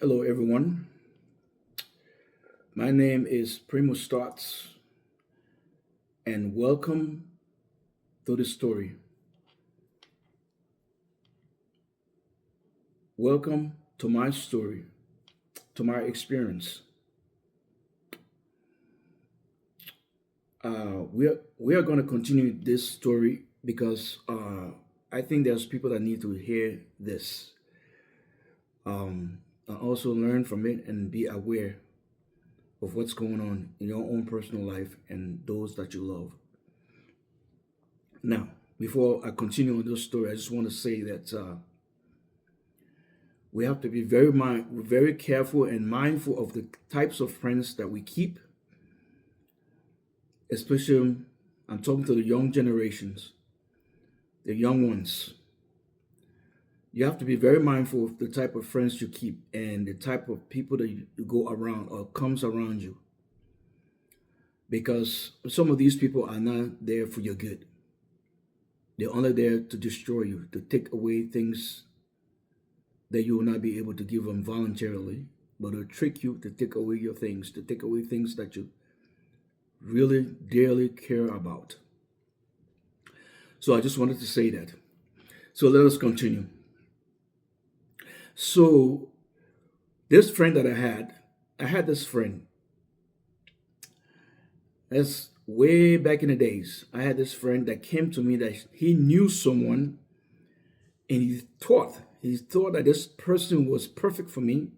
Hello, everyone. My name is Primo Starts, and welcome to the story. Welcome to my story, to my experience. We are going to continue this story because I think there's people that need to hear this, and also learn from it and be aware of what's going on in your own personal life and those that you love. Now, before I continue on this story, I just want to say that we have to be very careful and mindful of the types of friends that we keep, especially I'm talking to the young generations, the young ones. You have to be very mindful of the type of friends you keep and the type of people that you go around or comes around you, because some of these people are not there for your good. They're only there to destroy you, to take away things that you will not be able to give them voluntarily, but to trick you to take away your things, to take away things that you really dearly care about. So I just wanted to say that. So let us continue. So this friend that I had this friend. That's way back in the days. I had this friend that came to me that he knew someone, and he thought that this person was perfect for me,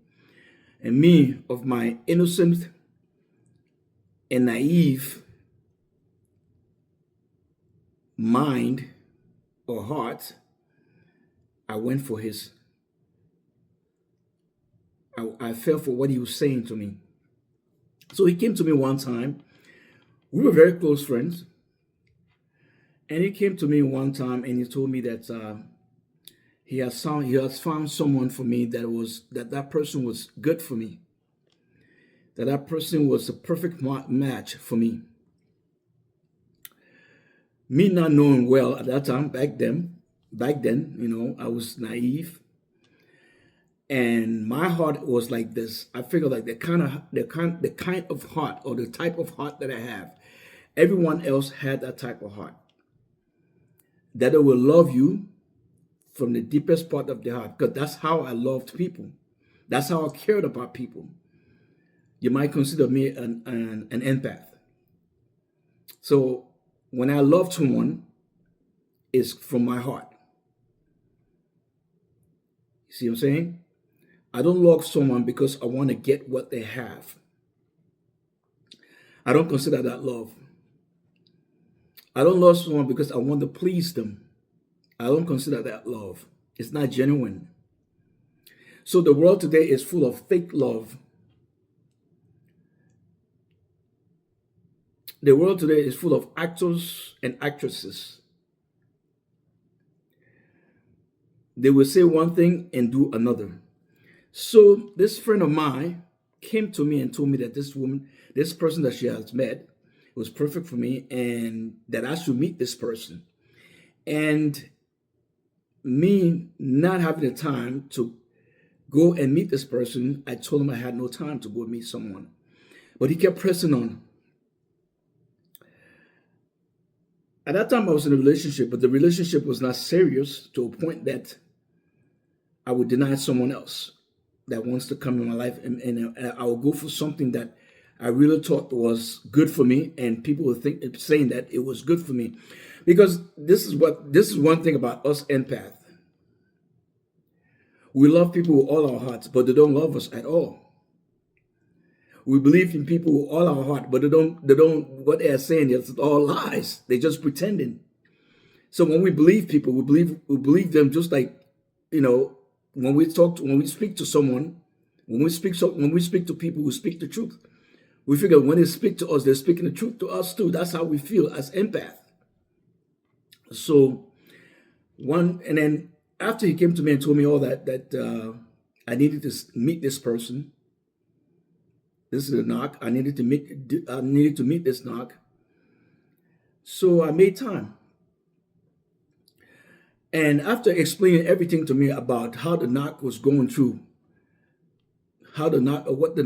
and me, of my innocent and naive mind or heart, I went for his. I fell for what he was saying to me. So he came to me one time. We were very close friends, and he came to me one time and he told me that he has found someone for me that person was good for me, that person was a perfect match for me. Me not knowing well at that time, back then, I was naive, and my heart was like this. I figured like the kind of heart or the type of heart that I have, everyone else had that type of heart, that they will love you from the deepest part of their heart, because that's how I loved people. That's how I cared about people. You might consider me an empath. So when I love someone, it's from my heart. You see what I'm saying? I don't love someone because I want to get what they have. I don't consider that love. I don't love someone because I want to please them. I don't consider that love. It's not genuine. So the world today is full of fake love. The world today is full of actors and actresses. They will say one thing and do another. So this friend of mine came to me and told me that this person that she has met was perfect for me, and that I should meet this person. And me not having the time to go and meet this person, I told him I had no time to go meet someone. But he kept pressing on. At that time, I was in a relationship, but the relationship was not serious to a point that I would deny someone else that wants to come in my life, and I would go for something that I really thought was good for me, and people would think saying that it was good for me, because this is one thing about us empath. We love people with all our hearts, but they don't love us at all. We believe in people with all our heart, but they don't. What they are saying is all lies. They're just pretending. So when we believe people, we believe them just like, you know, when we speak to someone, when we speak to people who speak the truth, we figure when they speak to us, they're speaking the truth to us too. That's how we feel as empath. So and then after he came to me and told me all that I needed to meet this person. This is a knock. I needed to meet this knock. So I made time. And after explaining everything to me about how the knock was going through how the Narc, what the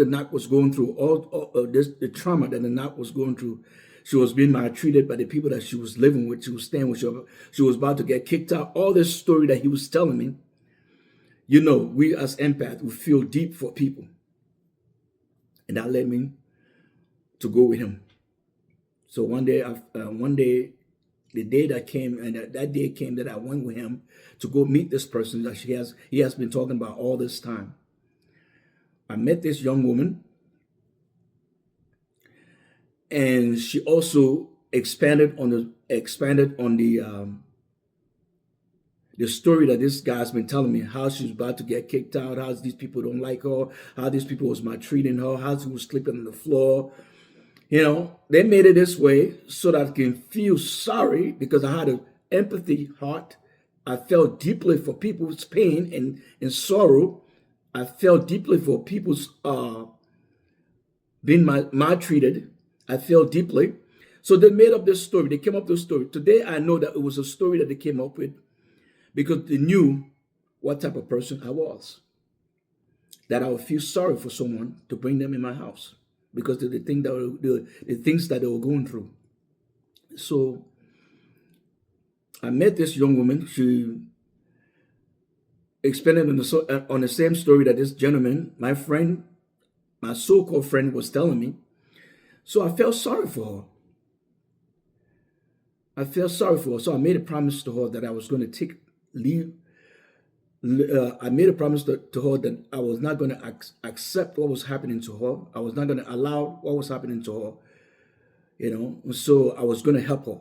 Narc was going through, all this, the trauma that the Narc was going through. She was being maltreated by the people that she was living with, she was staying with, she was about to get kicked out. All this story that he was telling me, you know, we as empaths, we feel deep for people. And that led me to go with him. So one day, the day that came, and that day came that I went with him to go meet this person that he has been talking about all this time. I met this young woman, and she also expanded on the story that this guy's been telling me, how she's about to get kicked out, how these people don't like her, how these people was maltreating her, how she was sleeping on the floor. You know, they made it this way so that I can feel sorry, because I had an empathy heart. I felt deeply for people's pain and sorrow. I felt deeply for people's being maltreated. I felt deeply. So they made up this story. They came up with this story. Today, I know that it was a story that they came up with because they knew what type of person I was. That I would feel sorry for someone to bring them in my house because of the things that they were going through. So I met this young woman. She expanded on the same story that this gentleman, my friend, my so-called friend, was telling me. So I felt sorry for her. So I made a promise to her that I was going to leave. I made a promise to her that I was not going to accept what was happening to her. I was not going to allow what was happening to her, you know. So I was going to help her.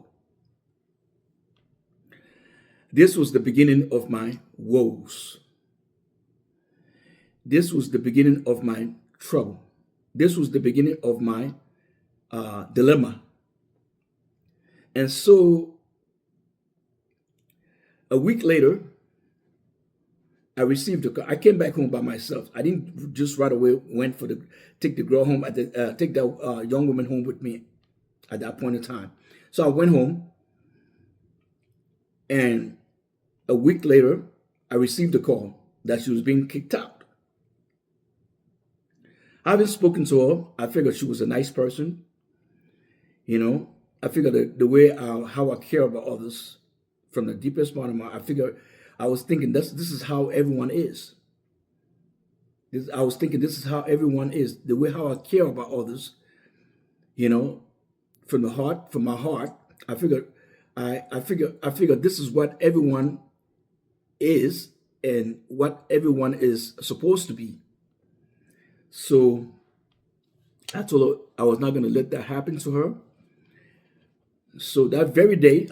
This was the beginning of my woes. This was the beginning of my trouble. This was the beginning of my dilemma. And so a week later, I received a call. I came back home by myself. I didn't just right away went take the girl home, take that young woman home with me at that point in time. So I went home, and a week later, I received a call that she was being kicked out. Having spoken to her, I figured she was a nice person. You know, I figured the way how I care about others from the deepest part of my, I was thinking this is how everyone is. I was thinking this is how everyone is. The way how I care about others, you know, from the heart, from my heart. I figured this is what everyone is and what everyone is supposed to be. So I told her I was not going to let that happen to her. So that very day,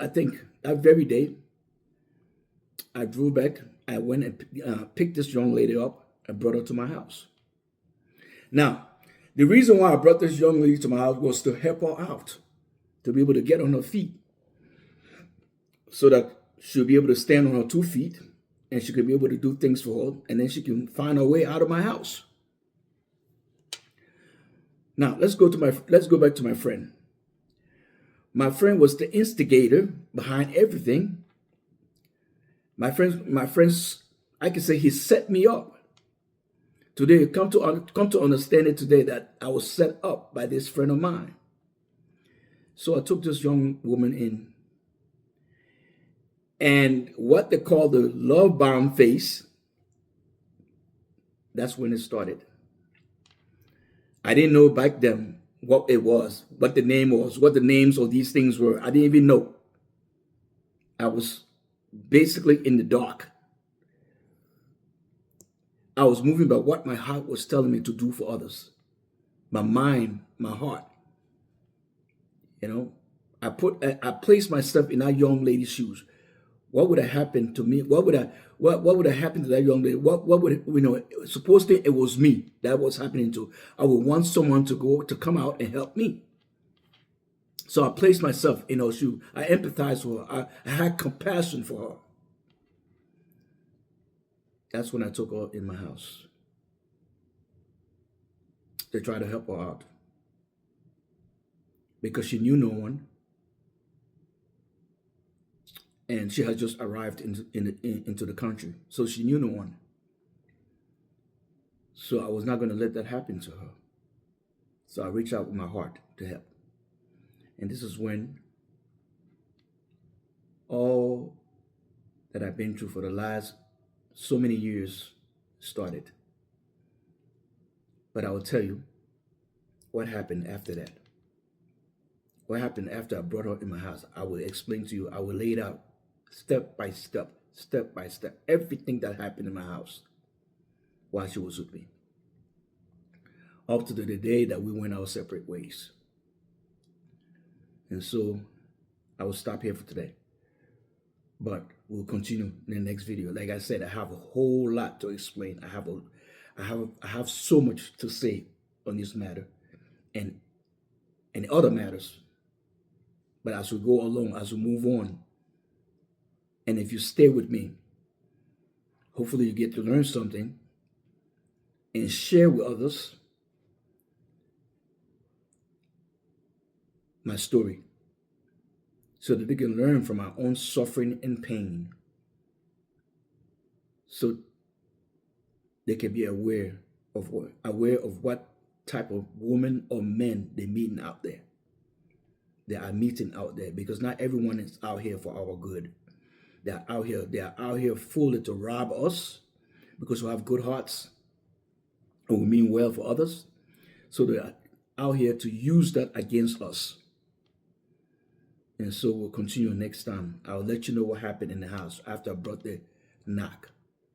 I drove back. I went and picked this young lady up and brought her to my house. Now, the reason why I brought this young lady to my house was to help her out, to be able to get on her feet, so that she'll be able to stand on her 2 feet and she could be able to do things for her, and then she can find her way out of my house. Now, let's go back to my friend. My friend was the instigator behind everything. My friends, I can say he set me up. Today, come to understand it today that I was set up by this friend of mine. So I took this young woman in. And what they call the love bomb phase, that's when it started. I didn't know back then what it was, what the name was, what the names of these things were. I didn't even know. I was basically in the dark. I was moving by what my heart was telling me to do for others. My mind, my heart. You know, I placed myself in that young lady's shoes. What would have happened to me? What would have happened to that young lady? What would, you know, supposedly it was me that was happening to. I would want someone to come out and help me. So I placed myself in her shoes. I empathized with her. I had compassion for her. That's when I took her in my house to try to help her out, because she knew no one. And she had just arrived into the country. So she knew no one. So I was not going to let that happen to her. So I reached out with my heart to help. And this is when all that I've been through for the last so many years started. But I will tell you what happened after that. What happened after I brought her in my house, I will explain to you. I will lay it out step by step, everything that happened in my house while she was with me. Up to the day that we went our separate ways. And so I will stop here for today. But we'll continue in the next video. Like I said, I have a whole lot to explain. I have so much to say on this matter and other matters. But as we go along, as we move on, and if you stay with me, hopefully you get to learn something and share with others my story so that they can learn from our own suffering and pain, so they can be aware of what type of woman or men they're meeting out there. They are meeting out there, because not everyone is out here for our good. They are out here fully to rob us because we have good hearts and we mean well for others. So they are out here to use that against us. And so we'll continue next time. I'll let you know what happened in the house after I brought the Narc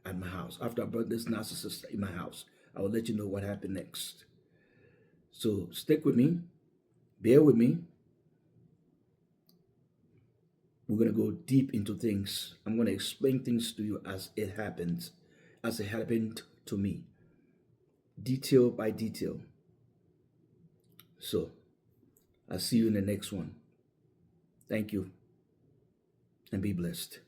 at my house. After I brought this narcissist in my house, I will let you know what happened next. So stick with me. Bear with me. We're going to go deep into things. I'm going to explain things to you as it happened to me, detail by detail. So I'll see you in the next one. Thank you, and be blessed.